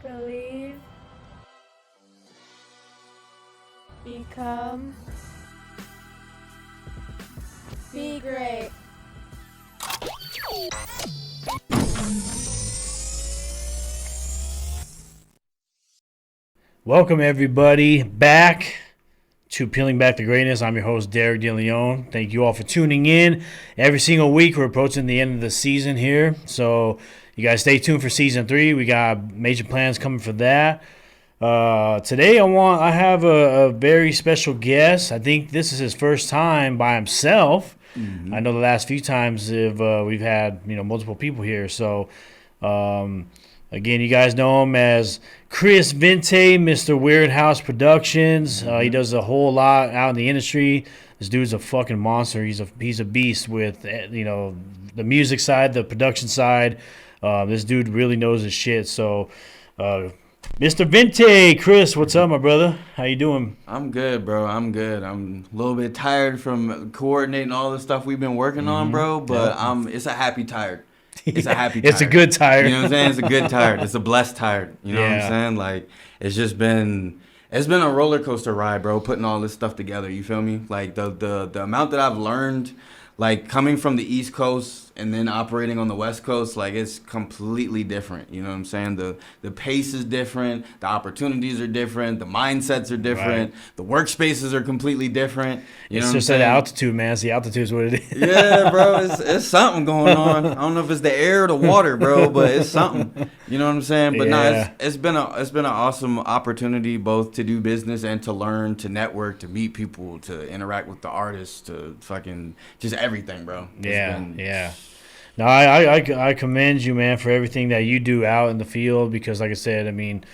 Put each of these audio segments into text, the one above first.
Believe. Become. Be great. Welcome everybody back to Peeling Back the Greatness. I'm your host Derek DeLeon. Thank you all for tuning in. Every single week we're approaching the end of the season here, so you guys stay tuned for season 3. We got major plans coming for that. Today I have a very special guest. I think this is his first time by himself. I know the last few times we've had multiple people here. So again, you guys know him as Chris Vinte, Mr. Weird House Productions. He does a whole lot out in the industry. This dude's a fucking monster. He's a beast with the music side, the production side. This dude really knows his shit. So Mr. Vinte, Chris, what's up, my brother? How you doing? I'm good, bro. I'm good. I'm a little bit tired from coordinating all the stuff we've been working on, bro. But it's a happy tired. It's a happy tired. It's a good tired. You know what I'm saying? It's a good tired. It's a blessed tired. You know what I'm saying? Like, it's been a roller coaster ride, bro, putting all this stuff together. You feel me? Like, the amount that I've learned, like, coming from the East Coast and then operating on the West Coast, like, it's completely different. You know what I'm saying? The pace is different. The opportunities are different. The mindsets are different. Right. The workspaces are completely different. It's just that altitude, man. It's the altitude is what it is. Yeah, bro. It's something going on. I don't know if it's the air or the water, bro, but it's something. You know what I'm saying? But it's been an awesome opportunity both to do business and to learn, to network, to meet people, to interact with the artists, to fucking just everything, bro. Yeah. No, I commend you, man, for everything that you do out in the field because, like I said, I mean,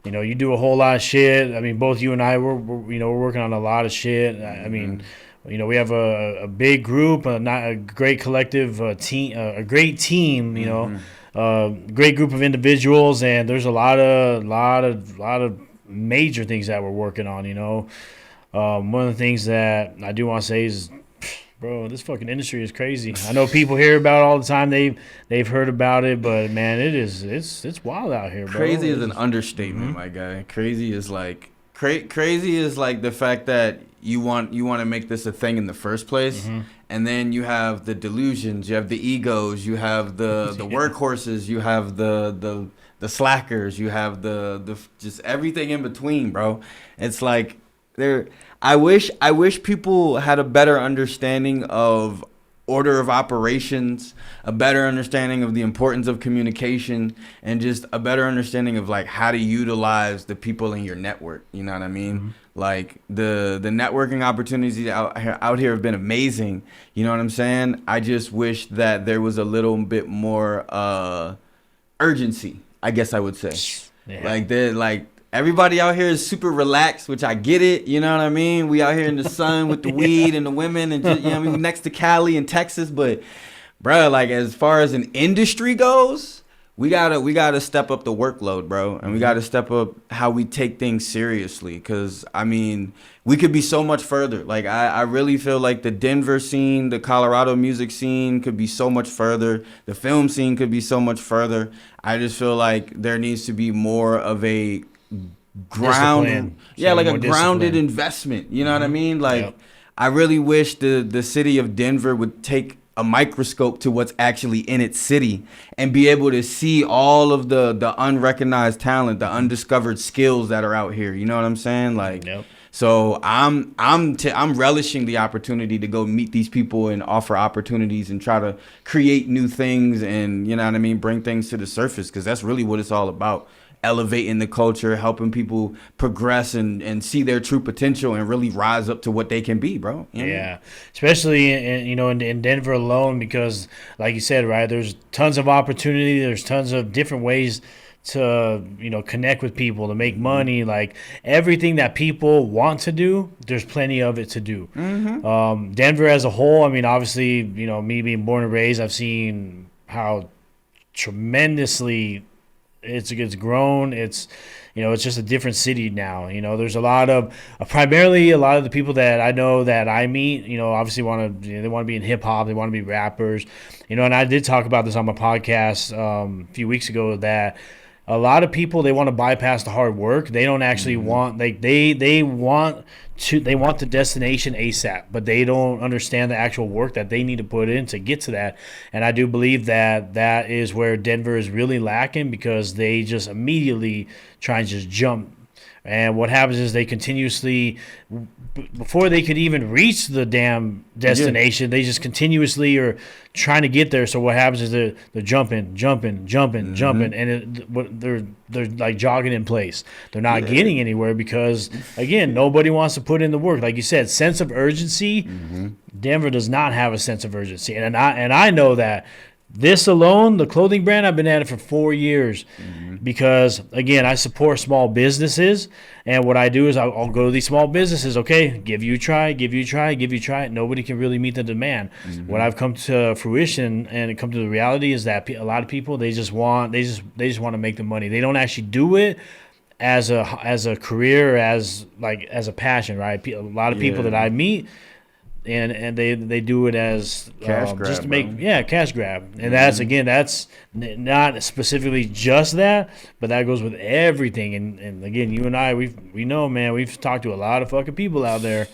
you do a whole lot of shit. I mean, both you and I, we're working on a lot of shit. I mean, we have a big group, not a great collective team, a great team. Great group of individuals, and there's a lot of major things that we're working on. One of the things that I do want to say is, bro, this fucking industry is crazy. I know people hear about it all the time. They've heard about it, but man, it's wild out here, bro. Crazy is an understatement, my guy. Crazy is like the fact that you want to make this a thing in the first place, and then you have the delusions, you have the egos, you have the workhorses, you have the slackers, you have the just everything in between, bro. It's like I wish people had a better understanding of order of operations, a better understanding of the importance of communication, and just a better understanding of like how to utilize the people in your network. You know what I mean? Like the networking opportunities out here have been amazing. You know what I'm saying? I just wish that there was a little bit more urgency, I guess I would say. Yeah. Everybody out here is super relaxed, which I get it. You know what I mean? We out here in the sun with the weed and the women and just, next to Cali and Texas. But, bro, like as far as an industry goes, we gotta step up the workload, bro. And we got to step up how we take things seriously. Because, I mean, we could be so much further. Like, I really feel like the Denver scene, the Colorado music scene could be so much further. The film scene could be so much further. I just feel like there needs to be more of a grounded investment. You know what I mean? Like, I really wish the city of Denver would take a microscope to what's actually in its city and be able to see all of the unrecognized talent, the undiscovered skills that are out here. You know what I'm saying? Like, so I'm relishing the opportunity to go meet these people and offer opportunities and try to create new things and, you know what I mean, bring things to the surface, because that's really what it's all about. Elevating the culture, helping people progress and see their true potential and really rise up to what they can be, bro. Yeah, especially in Denver alone, because like you said, right, there's tons of opportunity. There's tons of different ways to connect with people, to make money. Like everything that people want to do, there's plenty of it to do. Denver as a whole, I mean, obviously, me being born and raised, I've seen how tremendously it's grown. It's it's just a different city now. There's a lot of primarily a lot of the people that I know that I meet, obviously they want to be in hip hop, they want to be rappers, and I did talk about this on my podcast a few weeks ago that a lot of people, they want to bypass the hard work. They don't actually want, like, they want the destination ASAP, but they don't understand the actual work that they need to put in to get to that. And I do believe that is where Denver is really lacking, because they just immediately try and just jump. And what happens is they continuously, before they could even reach the damn destination, they just continuously are trying to get there. So what happens is they're jumping, and they're like jogging in place. They're not getting anywhere because, again, nobody wants to put in the work. Like you said, sense of urgency. Denver does not have a sense of urgency, and I know that. This alone, the clothing brand, I've been at it for 4 years because, again, I support small businesses. And what I do is I'll go to these small businesses. Okay, give you a try. Nobody can really meet the demand. What I've come to fruition and come to the reality is that a lot of people, they just want to make the money. They don't actually do it as a career, as a passion, right? A lot of people that I meet, and they do it as cash grab, just to make cash grab. And that's not specifically just that, but that goes with everything. And again, you and I, we know, man, we've talked to a lot of fucking people out there,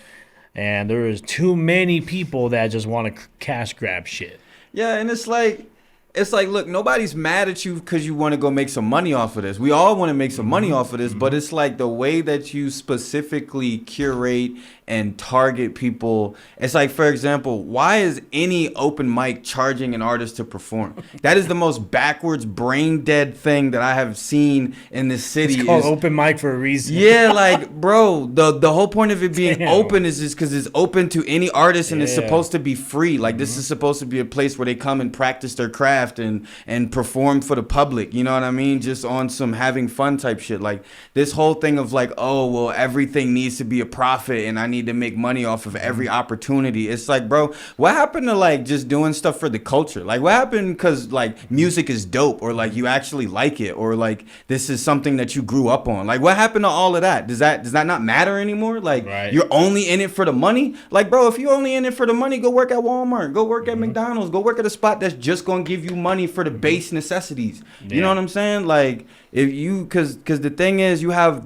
and there is too many people that just want to cash grab shit. Yeah, and it's like, look, nobody's mad at you because you want to go make some money off of this. We all want to make some money off of this, but it's like the way that you specifically curate and target people. It's like, for example, why is any open mic charging an artist to perform? That is the most backwards, brain dead thing that I have seen in this city. It's called open mic for a reason. Yeah, like, bro, the whole point of it being open is just because it's open to any artist, and it's supposed to be free. Like, this is supposed to be a place where they come and practice their craft and perform for the public. You know what I mean? Just on some having fun type shit. Like, this whole thing of like, oh, well, everything needs to be a profit and I need to make money off of every opportunity. It's like, bro, what happened to like just doing stuff for the culture? Like, what happened because like music is dope, or like you actually like it, or like this is something that you grew up on? Like, what happened to all of that? Does that not matter anymore? Like, you're only in it for the money? Like, bro, if you're only in it for the money, go work at Walmart, go work at McDonald's, go work at a spot that's just gonna give you money for the base necessities. You know what I'm saying? Like, if you, because the thing is, you have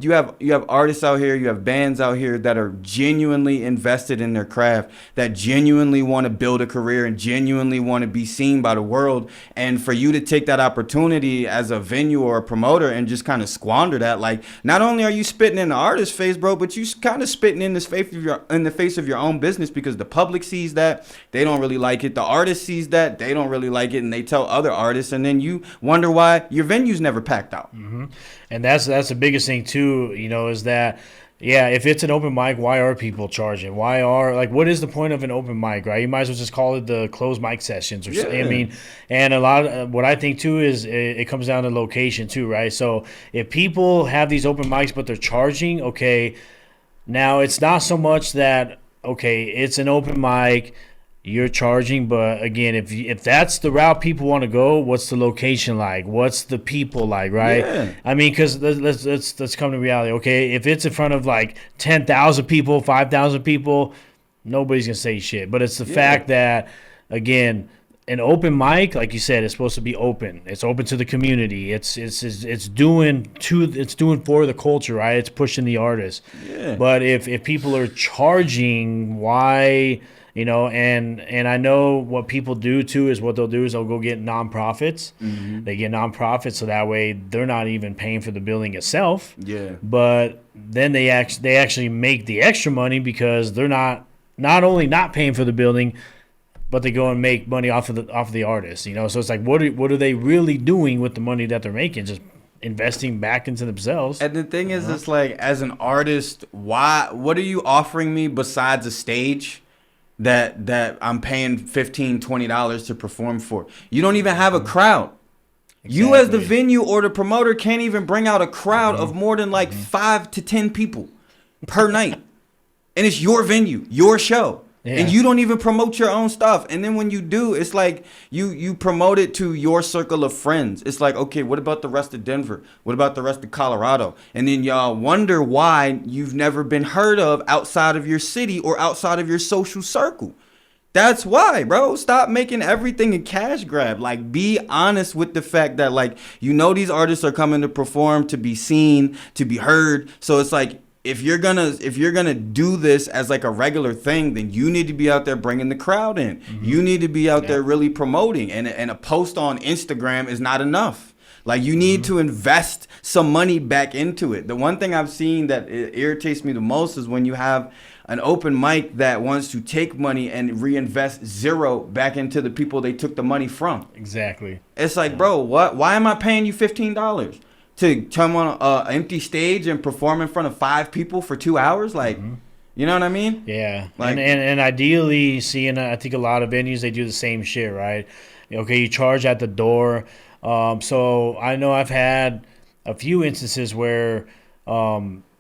artists out here, you have bands out here that are genuinely invested in their craft, that genuinely want to build a career and genuinely want to be seen by the world. And for you to take that opportunity as a venue or a promoter and just kind of squander that, like, not only are you spitting in the artist's face, bro, but you kind of spitting in the face of your own business, because the public sees that, they don't really like it. The artist sees that, they don't really like it, and they tell other artists, and then you wonder why your venue's never packed out. And that's the biggest thing too, you know, is that, yeah, if it's an open mic, why are people charging? What is the point of an open mic, right? You might as well just call it the closed mic sessions or something. I mean, and a lot of what I think too is it comes down to location too, right? So if people have these open mics but they're charging, okay, now it's not so much that, okay, it's an open mic, you're charging, but again, if that's the route people want to go, what's the location like? What's the people like, right? Yeah. I mean, because let's come to reality. Okay, if it's in front of like 10,000 people, 5,000 people, nobody's gonna say shit. But it's the fact that, again, an open mic, like you said, is supposed to be open. It's open to the community. It's doing for the culture, right? It's pushing the artist. Yeah. But if people are charging, why? You know, and I know what people do too is what they'll do is they'll go get nonprofits. They get nonprofits so that way they're not even paying for the building itself. Yeah. But then they actually make the extra money because they're not only not paying for the building, but they go and make money off of the artist. You know, so it's like what are they really doing with the money that they're making? Just investing back into themselves. And the thing is, it's like, as an artist, what are you offering me besides a stage that I'm paying $15, $20 to perform for? You don't even have a crowd. Exactly. You as the venue or the promoter can't even bring out a crowd of more than like 5 to 10 people per night. And it's your venue, your show. Yeah. And you don't even promote your own stuff. And then when you do, it's like you promote it to your circle of friends. It's like, okay, what about the rest of Denver? What about the rest of Colorado? And then y'all wonder why you've never been heard of outside of your city or outside of your social circle. That's why, bro. Stop making everything a cash grab. Like, be honest with the fact that, like, these artists are coming to perform, to be seen, to be heard. So it's like, if you're gonna do this as like a regular thing, then you need to be out there bringing the crowd in. Mm-hmm. You need to be out there really promoting. And a post on Instagram is not enough. Like, you need to invest some money back into it. The one thing I've seen that irritates me the most is when you have an open mic that wants to take money and reinvest zero back into the people they took the money from. Exactly. It's like, bro, what? Why am I paying you $15 to come on an empty stage and perform in front of 5 people for 2 hours? Like, you know what I mean? Yeah. Like, and ideally, seeing, I think a lot of venues, they do the same shit, right? Okay, you charge at the door. So I know I've had a few instances where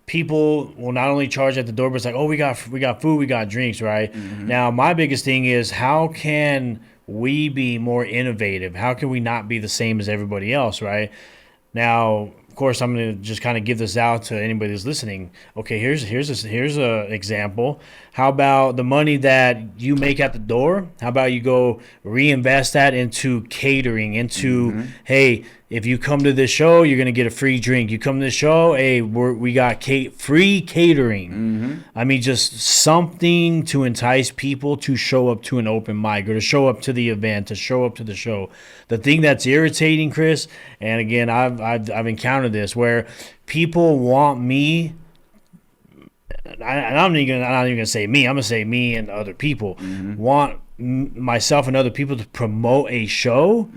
people will not only charge at the door, but it's like, oh, we got food, we got drinks, right? Mm-hmm. Now, my biggest thing is, how can we be more innovative? How can we not be the same as everybody else, right? Now, of course, I'm going to just kind of give this out to anybody who's listening. Okay, here's a example. How about the money that you make at the door? How about you go reinvest that into catering, into, hey, if you come to this show, you're going to get a free drink. You come to this show, hey, we got free catering. I mean, just something to entice people to show up to an open mic or to show up to the event, to show up to the show. The thing that's irritating, Chris, and again, I've encountered this, where people want me, I'm not even gonna say me. I'm gonna say me and other people want myself and other people to promote a show,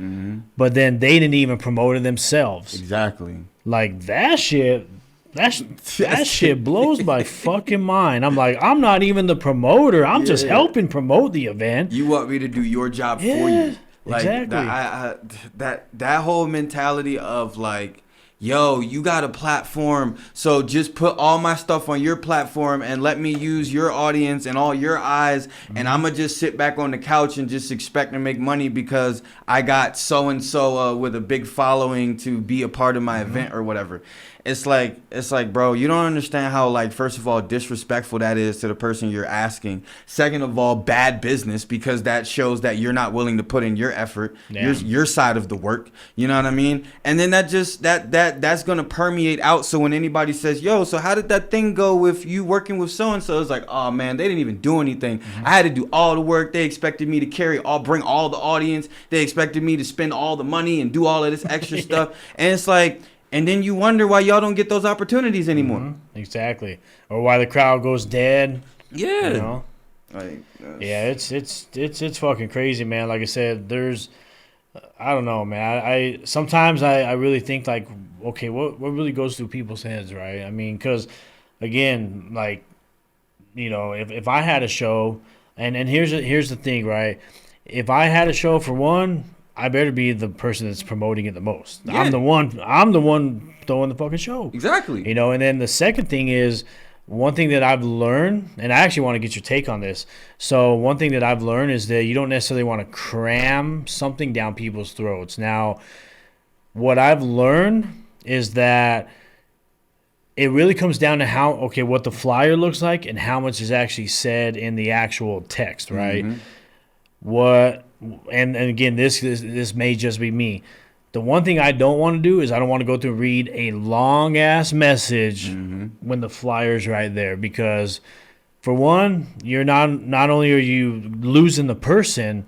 but then they didn't even promote it themselves. Exactly. Like, that shit. That shit blows my fucking mind. I'm like, I'm not even the promoter. I'm just helping promote the event. You want me to do your job for you? Like, exactly. That whole mentality of like, yo, you got a platform, so just put all my stuff on your platform and let me use your audience and all your eyes, and I'm gonna just sit back on the couch and just expect to make money because I got so and so with a big following to be a part of my event or whatever. It's like, bro, you don't understand how, like, first of all, disrespectful that is to the person you're asking. Second of all, bad business, because that shows that you're not willing to put in your effort, your side of the work. You know what I mean? And then that's gonna permeate out. So when anybody says, yo, so how did that thing go with you working with so and so? It's like, oh man, they didn't even do anything. I had to do all the work. They expected me to bring all the audience. They expected me to spend all the money and do all of this extra stuff. And it's like, and then you wonder why y'all don't get those opportunities anymore. Exactly. Or why the crowd goes dead. Yeah. You know? Like, yeah, it's fucking crazy, man. Like I said, I don't know, man. I sometimes I really think, like, okay, what really goes through people's heads, right? I mean, because, again, like, you know, if I had a show, and here's the thing, right? If I had a show, for one, I better be the person that's promoting it the most. Yeah. I'm the one throwing the fucking show. Exactly. You know, and then the second thing is, one thing that I've learned, and I actually want to get your take on this. So one thing that I've learned is that you don't necessarily want to cram something down people's throats. Now, what I've learned is that it really comes down to what the flyer looks like and how much is actually said in the actual text, right? And again, this may just be me. The one thing I don't want to do is I don't want to go through and read a long ass message when the flyer's right there, because for one, you're not only are you losing the person,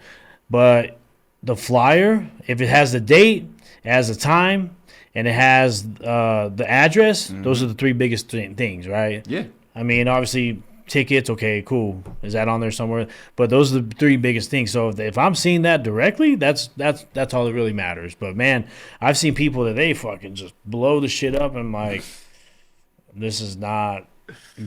but the flyer, if it has the date, it has the time, and it has the address, those are the three biggest things, right? Yeah. I mean, obviously, tickets, okay, cool. Is that on there somewhere? But those are the three biggest things. So if I'm seeing that directly, that's all that really matters. But man, I've seen people that they fucking just blow the shit up, and I'm like, this is not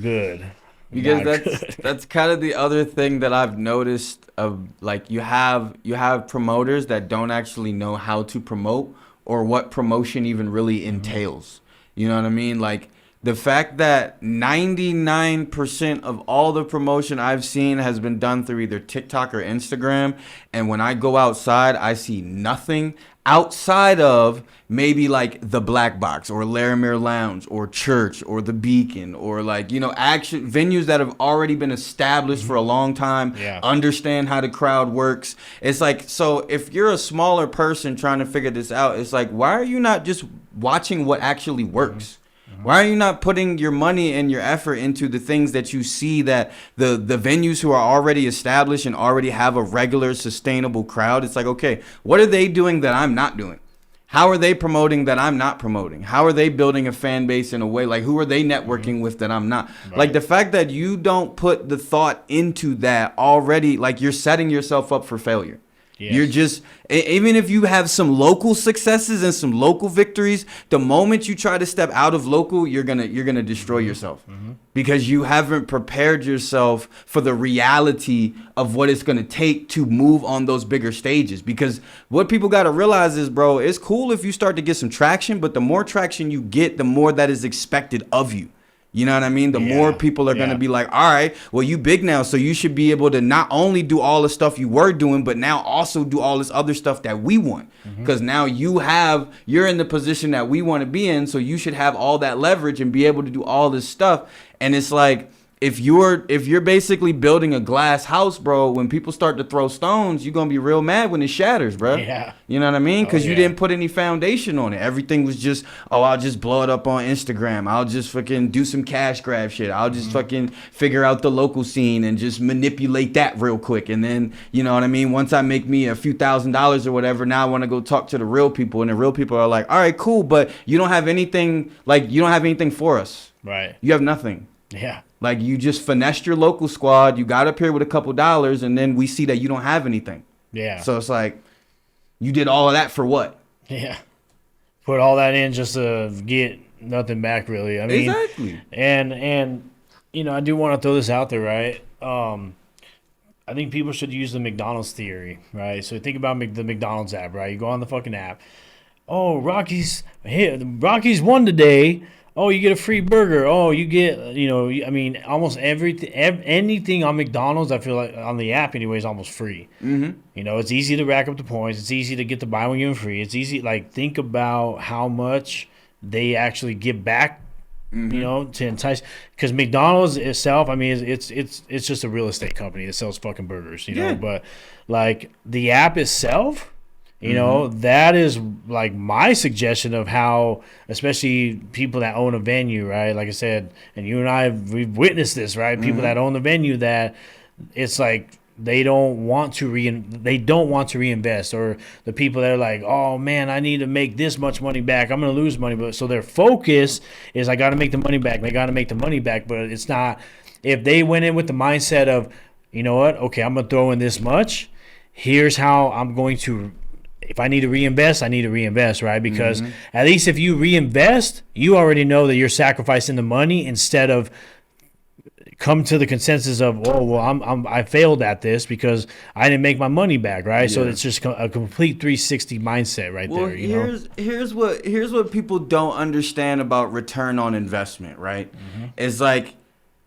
good. Because that's kind of the other thing that I've noticed of, like, you have promoters that don't actually know how to promote or what promotion even really entails. You know what I mean? Like, The fact that 99% of all the promotion I've seen has been done through either TikTok or Instagram. And when I go outside, I see nothing outside of maybe like the Black Box or Laramie Lounge or Church or the Beacon or like, you know, action venues that have already been established for a long time, understand how the crowd works. It's like, so if you're a smaller person trying to figure this out, it's like, why are you not just watching what actually works? Why are you not putting your money and your effort into the things that you see that the venues who are already established and already have a regular sustainable crowd? It's like, okay, what are they doing that I'm not doing? How are they promoting that I'm not promoting? How are they building a fan base in a way? Like, who are they networking with that I'm not? Right. Like, the fact that you don't put the thought into that already, like, you're setting yourself up for failure. Yes. You're just, even if you have some local successes and some local victories, the moment you try to step out of local, you're gonna destroy yourself because you haven't prepared yourself for the reality of what it's gonna take to move on those bigger stages. Because what people gotta realize is, bro, it's cool if you start to get some traction, but the more traction you get, the more that is expected of you. You know what I mean? The more people are going to be like, all right, well, you big now, so you should be able to not only do all the stuff you were doing, but now also do all this other stuff that we want. Because now you're in the position that we want to be in, so you should have all that leverage and be able to do all this stuff. And it's like, if you're basically building a glass house, bro, when people start to throw stones, you're going to be real mad when it shatters, bro. Yeah. You know what I mean? Because you didn't put any foundation on it. Everything was just, oh, I'll just blow it up on Instagram. I'll just fucking do some cash grab shit. I'll just fucking figure out the local scene and just manipulate that real quick. And then, you know what I mean? Once I make me a few $1,000s or whatever, now I want to go talk to the real people. And the real people are like, all right, cool. But you don't have anything, like, you don't have anything for us. Right. You have nothing. Yeah. Like, you just finessed your local squad. You got up here with a couple dollars, and then we see that you don't have anything. Yeah. So it's like, you did all of that for what? Yeah. Put all that in just to get nothing back, really. I mean, exactly. And you know, I do want to throw this out there, right? I think people should use the McDonald's theory, right? So think about the McDonald's app, right? You go on the fucking app. Oh, Rockies won today. Oh, you get a free burger. Oh, you get, you know, I mean, almost everything, anything on McDonald's, I feel like on the app anyway, is almost free. You know, it's easy to rack up the points. It's easy to get the buy one, get one free. It's easy, like, think about how much they actually give back, you know, to entice. Because McDonald's itself, I mean, it's just a real estate company that sells fucking burgers, you know. But, like, the app itself, you know, that is like my suggestion of how, especially people that own a venue, right? Like I said, and you and I, we've witnessed this, right? People that own the venue, that it's like they don't want to reinvest, or the people that are like, oh man, I need to make this much money back, I'm gonna lose money, but so their focus is, I got to make the money back, but it's not. If they went in with the mindset of, you know what, okay, I'm gonna throw in this much, here's how I'm going to. If I need to reinvest, I need to reinvest, right? Because at least if you reinvest, you already know that you're sacrificing the money, instead of come to the consensus of, oh, well, I failed at this because I didn't make my money back, right? So it's just a complete 360 mindset right there. You know? Here's what people don't understand about return on investment, right? It's like,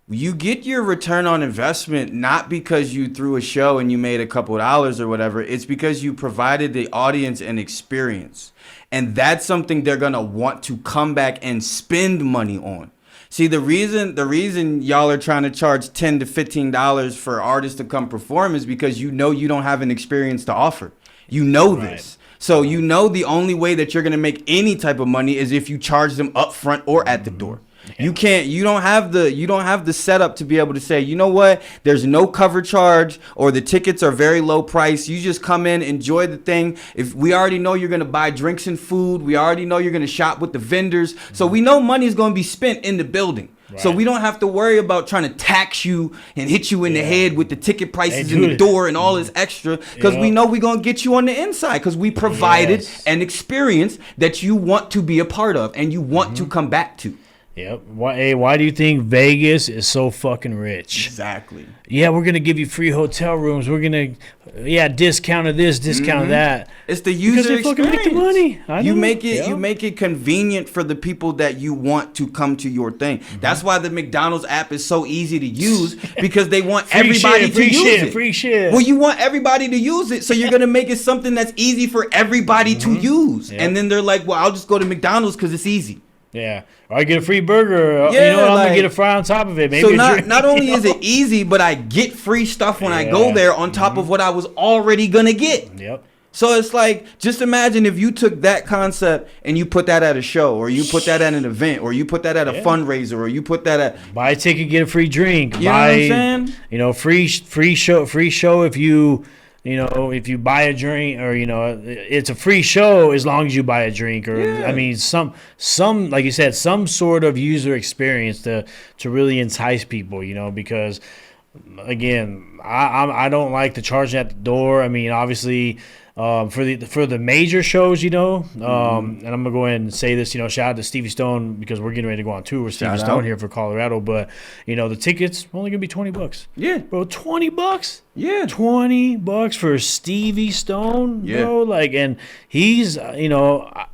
you get your return on investment not because you threw a show and you made a couple of dollars or whatever. It's because you provided the audience an experience. And that's something they're going to want to come back and spend money on. See, the reason y'all are trying to charge $10 to $15 for artists to come perform is because you know you don't have an experience to offer. You know this. So you know the only way that you're going to make any type of money is if you charge them up front or at the door. You don't have the setup to be able to say, you know what, there's no cover charge, or the tickets are very low price. You just come in, enjoy the thing. If we already know you're going to buy drinks and food, we already know you're going to shop with the vendors. So we know money is going to be spent in the building. Right. So we don't have to worry about trying to tax you and hit you in the head with the ticket prices in the door and all this extra, because we know we're going to get you on the inside, because we provided an experience that you want to be a part of and you want to come back to. Yep. Why do you think Vegas is so fucking rich? Exactly. Yeah, we're gonna give you free hotel rooms. We're gonna, discount of this, discount of that. It's the user because they experience. fucking make the money. You make it convenient for the people that you want to come to your thing. That's why the McDonald's app is so easy to use, because they want everybody to use it. Free shit. Well, you want everybody to use it, so you're gonna make it something that's easy for everybody to use. Yep. And then they're like, "Well, I'll just go to McDonald's because it's easy." Yeah, or I get a free burger. Yeah, I'm gonna like- get a fry on top of it. Maybe So a not drink, not only you is know? it easy, but I get free stuff when I go Yeah. there on top of what I was already gonna get. Yep. So it's like, just imagine if you took that concept and you put that at a show, or you put that at an event, or you put that at a fundraiser, or you put that at, Buy a ticket, get a free drink. you know what I'm saying? Free show if if you buy a drink, or it's a free show as long as you buy a drink, or Yeah. I mean some like you said, some sort of user experience to really entice people, because again, I don't like the charging at the door. I mean, obviously, for the major shows, and I'm gonna go ahead and say this, shout out to Stevie Stone, because we're getting ready to go on tour with Stevie Shout Stone out. here for Colorado. But the tickets only gonna be $20. Yeah. Bro, $20. Yeah. $20 for Stevie Stone, Yeah. bro. Like, and he's, to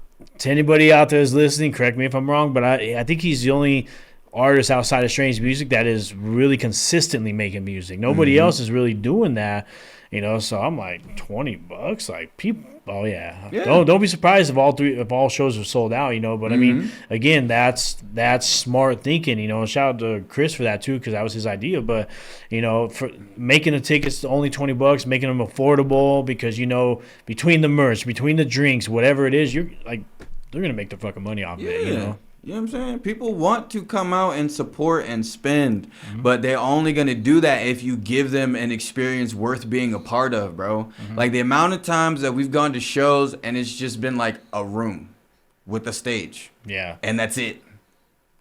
anybody out there that's listening, correct me if I'm wrong, but I think he's the only artist outside of Strange Music that is really consistently making music. Nobody else is really doing that, So I'm like, $20, like people. Oh yeah. Don't be surprised if all shows are sold out, But I mean, again, that's smart thinking, Shout out to Chris for that too, because that was his idea. But for making the tickets only $20, making them affordable, because between the merch, between the drinks, whatever it is, you're like, they're gonna make the fucking money off of it, You know what I'm saying? People want to come out and support and spend, but they're only going to do that if you give them an experience worth being a part of, bro. Like, the amount of times that we've gone to shows and it's just been like a room with a stage. Yeah. And that's it.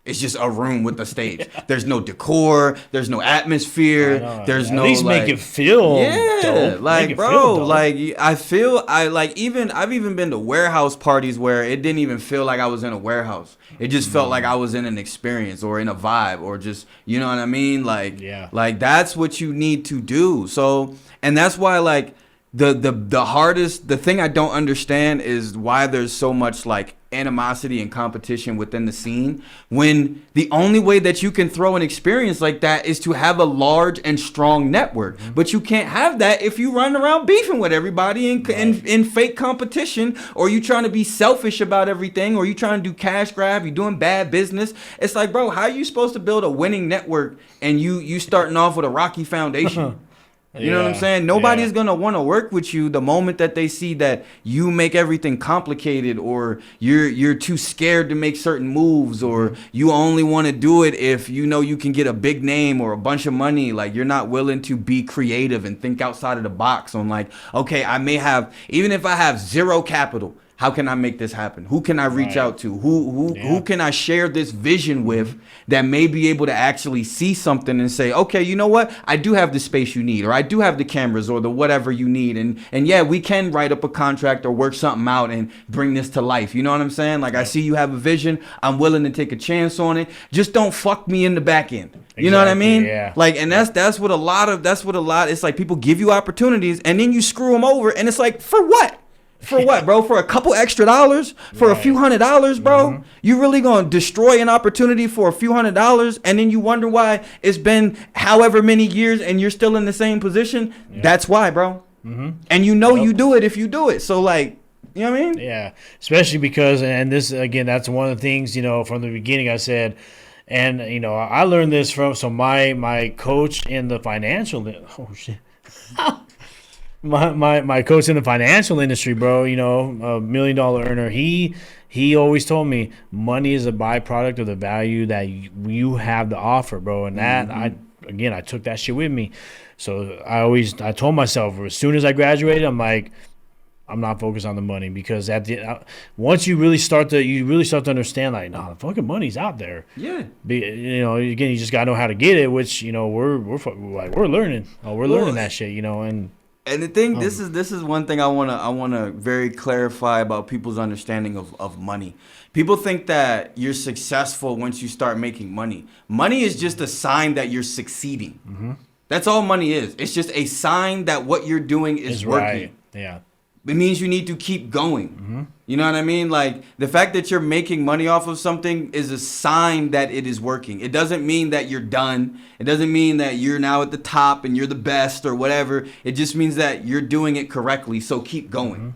It's just a room with a stage. There's no decor. There's no atmosphere. There's no, at least like, make it feel dope. like, Make it bro, feel dope. like, I've even been to warehouse parties where it didn't even feel like I was in a warehouse. It just felt like I was in an experience, or in a vibe, or just, you know what I mean? Like, like, that's what you need to do. So, and that's why, like, the thing I don't understand is why there's so much, like, animosity and competition within the scene, when the only way that you can throw an experience like that is to have a large and strong network. But you can't have that if you run around beefing with everybody in fake competition, or you trying to be selfish about everything, or you trying to do cash grab, you doing bad business. It's like, bro, how are you supposed to build a winning network and you starting off with a rocky foundation? You know what I'm saying? Nobody's going to want to work with you the moment that they see that you make everything complicated, or you're too scared to make certain moves, or you only want to do it if you can get a big name or a bunch of money. Like, you're not willing to be creative and think outside of the box on, like, okay, even if I have zero capital, how can I make this happen? Who can I reach out to? Who can I share this vision with that may be able to actually see something and say, okay, you know what? I do have the space you need, or I do have the cameras, or the whatever you need. And yeah, we can write up a contract or work something out and bring this to life. You know what I'm saying? Like, I see you have a vision. I'm willing to take a chance on it. Just don't fuck me in the back end. You know what I mean? Yeah. Like, and that's what a lot, it's like, people give you opportunities and then you screw them over, and it's like, for what? For what, bro? For a couple extra dollars? For a few $100s, bro? You really gonna destroy an opportunity for a few $100s, and then you wonder why it's been however many years and you're still in the same position? That's why, bro. And you do it if you do it. So, like, you know what I mean? Yeah, especially because, and this, again, that's one of the things, from the beginning I said, and, I learned this from, my coach in the financial, oh, shit. My coach in the financial industry, bro, a $1 million earner, he always told me money is a byproduct of the value that you have to offer, bro. And that, I took that shit with me. So I told myself, as soon as I graduated, I'm like, I'm not focused on the money, because once you really start to understand, like, no, the fucking money's out there. Yeah. Again, you just gotta know how to get it, which we're learning. We're learning that shit, and And the thing, this is one thing I wanna very clarify about people's understanding of money. People think that you're successful once you start making money. Money is just a sign that you're succeeding. Mm-hmm. That's all money is. It's just a sign that what you're doing is working. Right. Yeah. It means you need to keep going. Mm-hmm. You know what I mean? Like, the fact that you're making money off of something is a sign that it is working. It doesn't mean that you're done. It doesn't mean that you're now at the top and you're the best or whatever. It just means that you're doing it correctly. So keep going. Mm-hmm.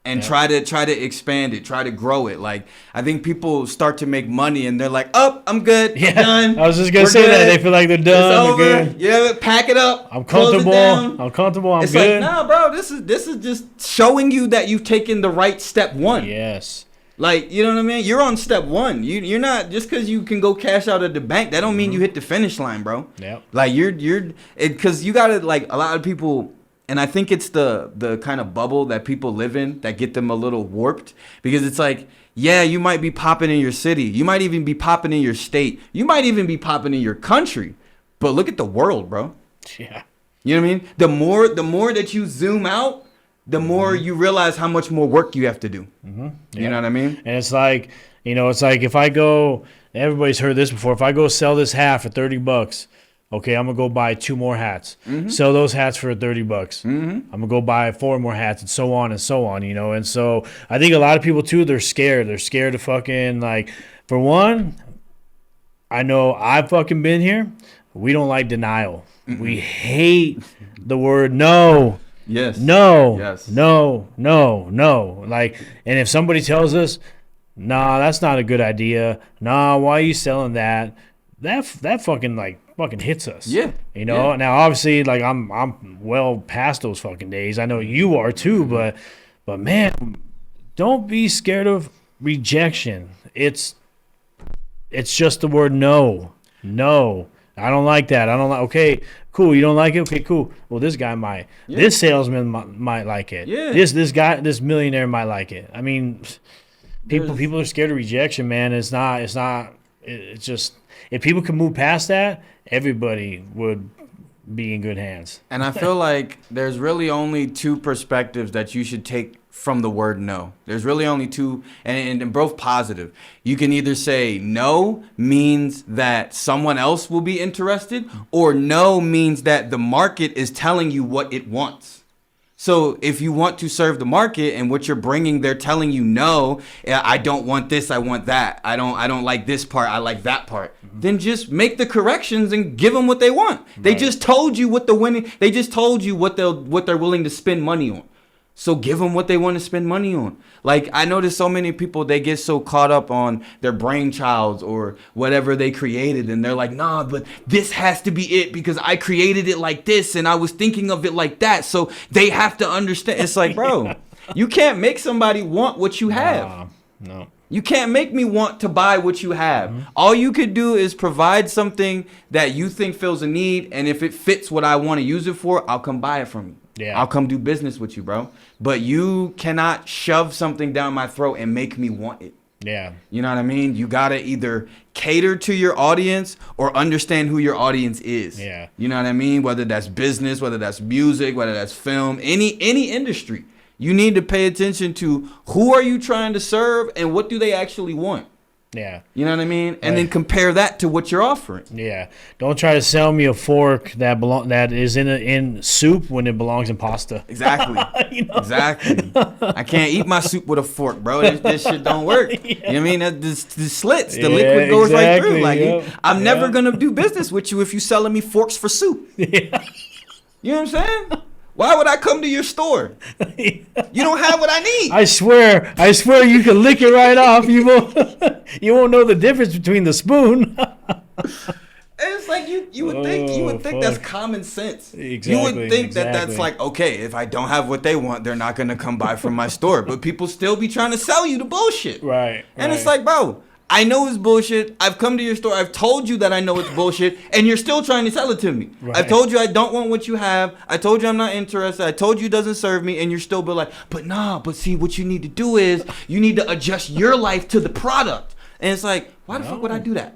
And try to expand it, try to grow it. Like, I think people start to make money and they're like, "Oh, I'm good. Yeah, I'm done. I was just gonna say good. that they feel like they're done. It's over. They're good. Yeah, pack it up. I'm comfortable. I'm comfortable. I'm it's good. Like, nah, bro. This is just showing you that you've taken the right step one. Yes. Like, you know what I mean? You're on step one. You're not, just because you can go cash out at the bank, that don't mean you hit the finish line, bro. Yep. Like, because you gotta, like, a lot of people. And I think it's the kind of bubble that people live in that get them a little warped, because it's like, yeah, you might be popping in your city. You might even be popping in your state. You might even be popping in your country. But look at the world, bro. Yeah. You know what I mean? The more that you zoom out, the more you realize how much more work you have to do. Mm-hmm. You know what I mean? And it's like, if I go, everybody's heard this before, if I go sell this hat for $30, okay, I'm going to go buy 2 more hats. Mm-hmm. Sell those hats for $30. Mm-hmm. I'm going to go buy 4 more hats, and so on, you know. And so I think a lot of people, too, they're scared. They're scared to fucking, like, for one, I know I've fucking been here. We don't like denial. Mm-hmm. We hate the word no. Yes. No. Yes. No. Like, and if somebody tells us, nah, that's not a good idea. Nah, why are you selling that? That fucking hits us. Yeah. You know. Yeah. Now, obviously, like, I'm well past those fucking days. I know you are too. But man, don't be scared of rejection. It's just the word no. No, I don't like that. I don't like. Okay, cool. You don't like it. Okay, cool. Well, this guy might. Yeah. This salesman might like it. Yeah. This guy, this millionaire might like it. I mean, people are scared of rejection, man. It's just. If people could move past that, everybody would be in good hands. And I feel like there's really only 2 perspectives that you should take from the word no. There's really only 2, and both positive. You can either say no means that someone else will be interested, or no means that the market is telling you what it wants. So if you want to serve the market and what you're bringing, they're telling you, no, I don't want this, I want that. I don't like this part, I like that part. Mm-hmm. Then just make the corrections and give them what they want. Right. They just told you they just told you what they're willing to spend money on. So give them what they want to spend money on. Like, I notice so many people, they get so caught up on their brainchilds or whatever they created. And they're like, nah, but this has to be it because I created it like this and I was thinking of it like that. So they have to understand. It's like, bro, you can't make somebody want what you have. No. You can't make me want to buy what you have. Mm-hmm. All you could do is provide something that you think fills a need. And if it fits what I want to use it for, I'll come buy it from you. Yeah. I'll come do business with you, bro. But you cannot shove something down my throat and make me want it. Yeah. You know what I mean? You got to either cater to your audience or understand who your audience is. Yeah. You know what I mean? Whether that's business, whether that's music, whether that's film, any industry. You need to pay attention to who are you trying to serve and what do they actually want. Yeah. You know what I mean? And then compare that to what you're offering. Yeah. Don't try to sell me a fork that is in soup when it belongs in pasta. Exactly. You know? Exactly. I can't eat my soup with a fork, bro. This shit don't work. Yeah. You know what I mean? The slits, the liquid goes right through. Like, I'm never going to do business with you if you're selling me forks for soup. Yeah. You know what I'm saying? Why would I come to your store? You don't have what I need. I swear you can lick it right off. You won't know the difference between the spoon. It's like you would think that's common sense. Exactly. You would think that's like, okay, if I don't have what they want, they're not gonna come buy from my store. But people still be trying to sell you the bullshit. Right. And it's like, bro, I know it's bullshit. I've come to your store. I've told you that I know it's bullshit, and you're still trying to sell it to me. Right. I've told you I don't want what you have. I told you I'm not interested. I told you it doesn't serve me, and you're still like, but see, what you need to do is you need to adjust your life to the product. And it's like, why the fuck would I do that?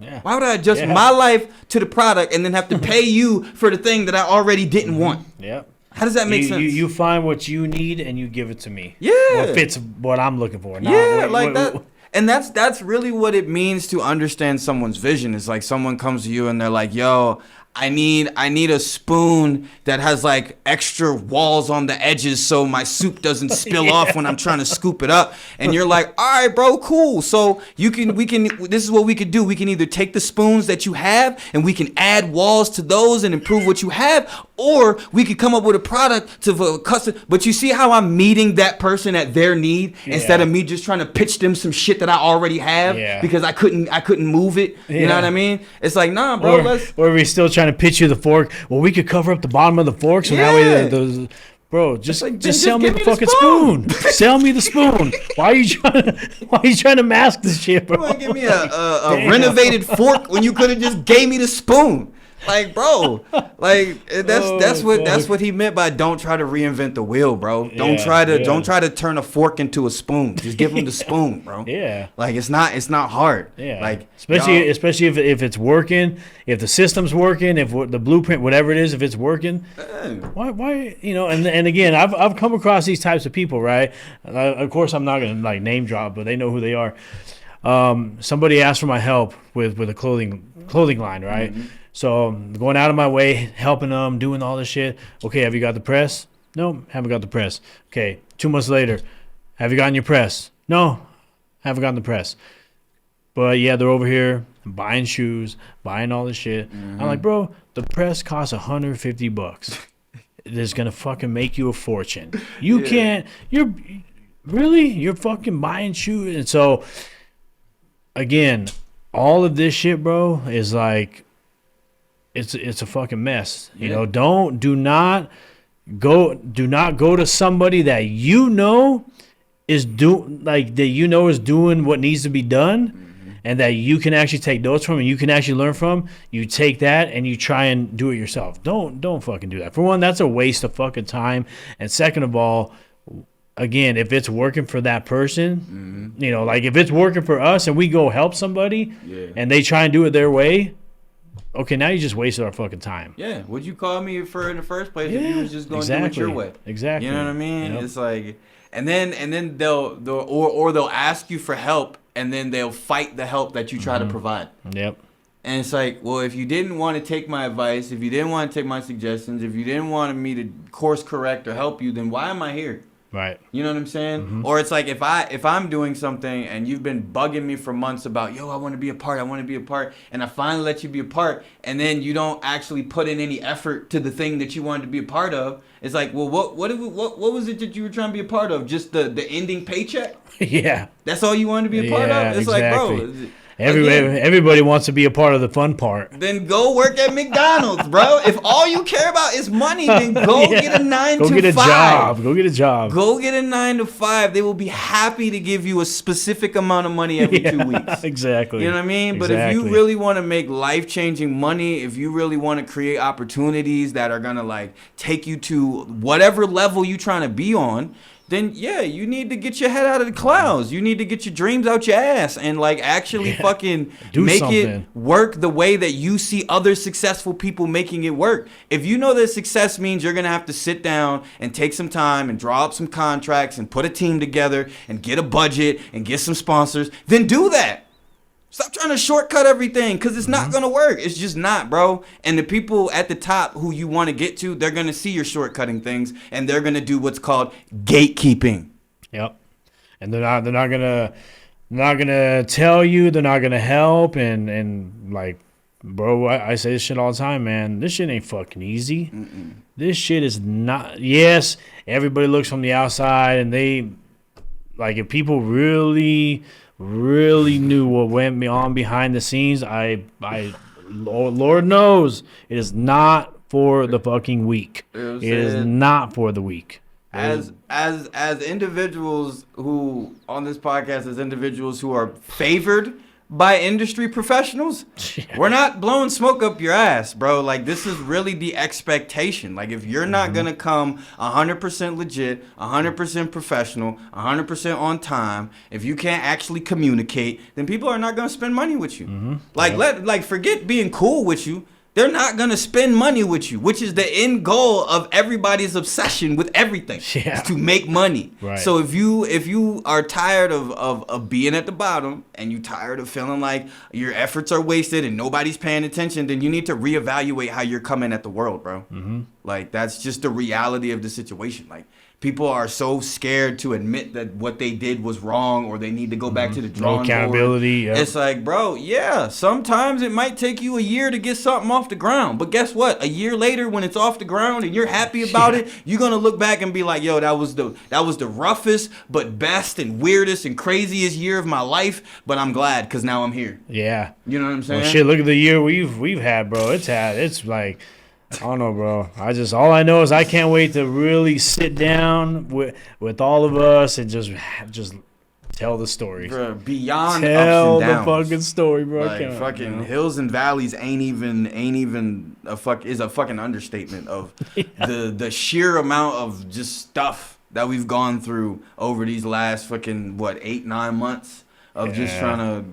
Yeah. Why would I adjust my life to the product and then have to pay you for the thing that I already didn't want? Yep. How does that make sense? You find what you need and you give it to me. Yeah. What fits what I'm looking for. That. And that's really what it means to understand someone's vision. It's like someone comes to you and they're like, yo, I need a spoon that has like extra walls on the edges so my soup doesn't spill off when I'm trying to scoop it up. And you're like, all right, bro, cool. So we can this is what we could do. We can either take the spoons that you have and we can add walls to those and improve what you have, or we could come up with a product to custom. But you see how I'm meeting that person at their need instead of me just trying to pitch them some shit that I already have because I couldn't move it. You know what I mean? It's like, nah, bro, or we still trying to pitch you the fork. Well, we could cover up the bottom of the fork so that way bro, just sell me the fucking spoon. Sell me the spoon. Why are you trying to mask this shit, bro? You want to give me a renovated fork when you could have just gave me the spoon? Like, bro, like that's what he meant by don't try to reinvent the wheel, bro. Don't try to turn a fork into a spoon. Just give him the spoon, bro. Yeah. Like it's not hard. Yeah. Like especially if it's working, if the system's working, if the blueprint, whatever it is, if it's working. Why and again, I've come across these types of people, right? Of course, I'm not gonna like name drop, but they know who they are. Somebody asked for my help with a clothing line, right? Mm-hmm. So I'm going out of my way, helping them, doing all this shit. Okay, have you got the press? No, haven't got the press. Okay, 2 months later, have you gotten your press? No, haven't gotten the press. But yeah, they're over here buying shoes, buying all this shit. Mm-hmm. I'm like, bro, the press costs $150. It's gonna fucking make you a fortune. You can't. You're fucking buying shoes, and so again, all of this shit, bro, is like. It's a fucking mess. You know, do not go to somebody that you know is doing what needs to be done, and that you can actually take notes from and you can actually learn from. You take that and you try and do it yourself. Don't fucking do that. For one, that's a waste of fucking time. And second of all, again, if it's working for that person, like if it's working for us and we go help somebody and they try and do it their way. Okay, now you just wasted our fucking time. Yeah, would you call me for in the first place if you was just going to do it your way? Exactly. You know what I mean? Yep. It's like, and then they'll ask you for help, and then they'll fight the help that you try to provide. Yep. And it's like, well, if you didn't want to take my advice, if you didn't want to take my suggestions, if you didn't want me to course correct or help you, then why am I here? Right. You know what I'm saying? Mm-hmm. Or it's like if I'm doing something and you've been bugging me for months about, yo, I want to be a part, and I finally let you be a part, and then you don't actually put in any effort to the thing that you wanted to be a part of. It's like, well, what was it that you were trying to be a part of? Just the ending paycheck? Yeah. That's all you wanted to be a part of? It's exactly. like, bro. Everybody wants to be a part of the fun part. Then go work at McDonald's, bro. If all you care about is money, then go get a 9 to 5. Go get a job. Go get a job. Go get a 9 to 5. They will be happy to give you a specific amount of money every 2 weeks. Exactly. You know what I mean? But if you really want to make life-changing money, if you really want to create opportunities that are going to like take you to whatever level you're trying to be on, then you need to get your head out of the clouds. You need to get your dreams out your ass and like actually fucking make it work the way that you see other successful people making it work. If you know that success means you're going to have to sit down and take some time and draw up some contracts and put a team together and get a budget and get some sponsors, then do that. Stop trying to shortcut everything because it's not going to work. It's just not, bro. And the people at the top who you want to get to, they're going to see your shortcutting things and they're going to do what's called gatekeeping. Yep. And they're not gonna tell you, they're not going to help. And like, bro, I say this shit all the time, man. This shit ain't fucking easy. Mm-mm. This shit is not. Yes, everybody looks from the outside and they, like, if people really knew what went on behind the scenes, Lord knows it is not for the fucking weak. It is not for the weak. As individuals who on this podcast, as individuals who are favored by industry professionals, we're not blowing smoke up your ass, bro. Like, this is really the expectation. Like, if you're not gonna come 100% legit, 100% professional, 100% on time, if you can't actually communicate, then people are not gonna spend money with you. Forget being cool with you. they're not going to spend money with you, which is the end goal of everybody's obsession with everything, is to make money. Right. So if you are tired of being at the bottom and you tired of feeling like your efforts are wasted and nobody's paying attention, then you need to reevaluate how you're coming at the world, bro. Like, that's just the reality of the situation. Like, people are so scared to admit that what they did was wrong, or they need to go back to the drawing board. No accountability. Yep. It's like, bro, yeah, sometimes it might take you a year to get something off the ground. But guess what? A year later, when it's off the ground and you're happy about it, you're gonna look back and be like, yo, that was the roughest but best and weirdest and craziest year of my life. But I'm glad because now I'm here. Yeah. You know what I'm saying? Well, shit, look at the year we've had, bro. It's like, I don't know, bro. All I know is I can't wait to really sit down with all of us and just tell the story. Bro, beyond tell ups and downs. the fucking story, bro. Like, fucking hills and valleys ain't even is a fucking understatement of the sheer amount of just stuff that we've gone through over these last fucking 8-9 months of just trying to.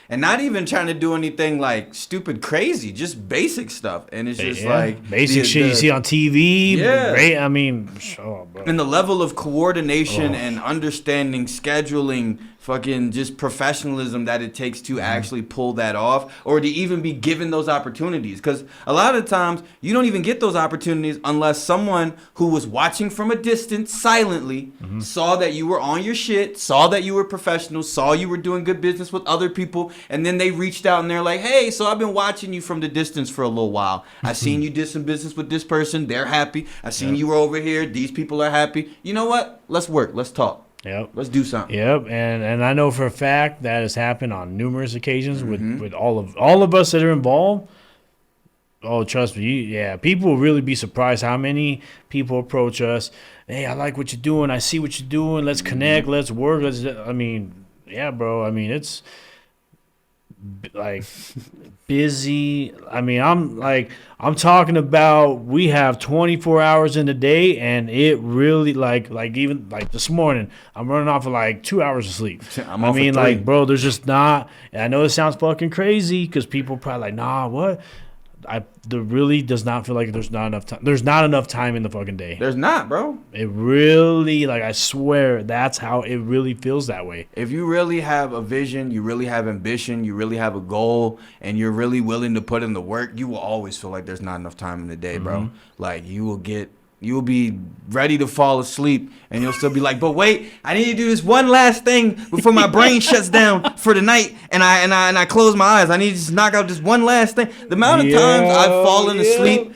And not even trying to do anything like stupid crazy, just basic stuff. And it's just like basic shit you see on TV. Yeah. Great. I mean, bro. And the level of coordination and understanding, scheduling, fucking just professionalism that it takes to actually pull that off, or to even be given those opportunities. Because a lot of times you don't even get those opportunities unless someone who was watching from a distance silently saw that you were on your shit, saw that you were professional, saw you were doing good business with other people, and then they reached out and they're like, hey, so I've been watching you from the distance for a little while. I seen you did some business with this person. They're happy. I seen you were over here. These people are happy. You know what? Let's work. Let's talk. Yep. Let's do something. Yep. And I know for a fact that has happened on numerous occasions with all of us that are involved. Oh, trust me. People will really be surprised how many people approach us. Hey, I like what you're doing. I see what you're doing. Let's connect. Let's work. Bro. I mean, it's like busy. I mean, I'm talking about we have 24 hours in the day, and it really like even like this morning I'm running off of like 2 hours of sleep. I mean, like, bro, there's just not. And I know it sounds fucking crazy because people probably like, nah, what? There really does not feel like there's not enough time. There's not enough time in the fucking day. There's not, bro. It really, like, I swear, that's how it really feels that way. If you really have a vision, you really have ambition, you really have a goal, and you're really willing to put in the work, you will always feel like there's not enough time in the day, bro. Like, you will be ready to fall asleep, and you'll still be like, but wait, I need to do this one last thing before my brain shuts down for the night, and I close my eyes. I need to just knock out this one last thing. The amount of times I've fallen asleep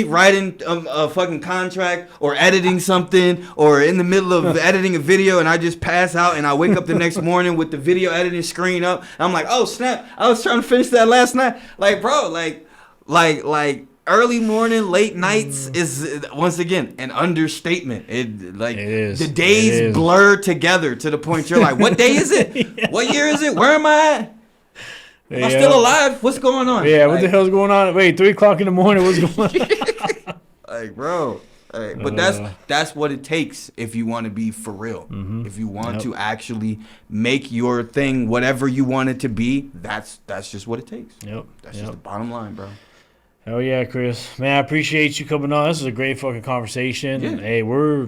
writing a fucking contract or editing something, or in the middle of editing a video, and I just pass out, and I wake up the next morning with the video editing screen up. I'm like, oh snap, I was trying to finish that last night. Like, bro, like early morning, late nights is once again an understatement. It is. The days blur together to the point you're like, what day is it? What year is it? Where am I at? Am I still alive? What's going on? Yeah, what the hell's going on? Wait, 3 o'clock in the morning, what's going on? Like, bro. But that's what it takes if you want to be for real. If you want to actually make your thing whatever you want it to be, that's just what it takes. That's just the bottom line, bro. Hell yeah, Chris. Man, I appreciate you coming on. This is a great fucking conversation. Yeah. Hey, we're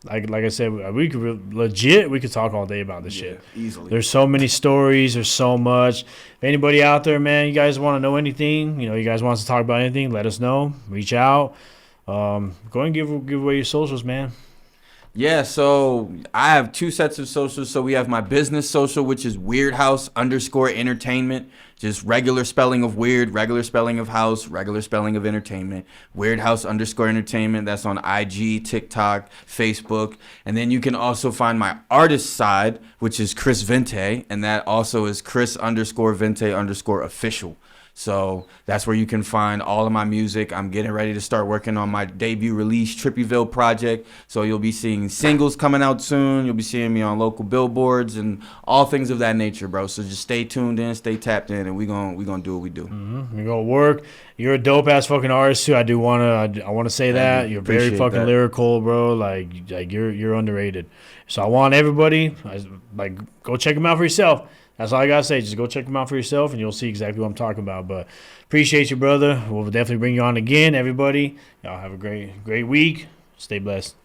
like I said, we could talk all day about this shit. Easily. There's so many stories. There's so much. If anybody out there, man, you guys want to know anything, you guys want us to talk about anything, let us know. Reach out. Go and give away your socials, man. Yeah, so I have 2 sets of socials. So we have my business social, which is weirdhouse_entertainment. Just regular spelling of weird, regular spelling of house, regular spelling of entertainment. Weirdhouse_entertainment. That's on IG, TikTok, Facebook. And then you can also find my artist side, which is Chris Vinte. And that also is Chris_Vinte_official. So that's where you can find all of my music. I'm getting ready to start working on my debut release, Trippyville project. So you'll be seeing singles coming out soon. You'll be seeing me on local billboards and all things of that nature, bro. So just stay tuned in, stay tapped in, and we gonna do what we do. We're gonna work. You're a dope ass fucking artist too. I wanna say that. You're very fucking lyrical, bro. Like you're underrated. So I want everybody, go check him out for yourself. That's all I gotta say. Just go check them out for yourself, and you'll see exactly what I'm talking about. But appreciate you, brother. We'll definitely bring you on again, everybody. Y'all have a great week. Stay blessed.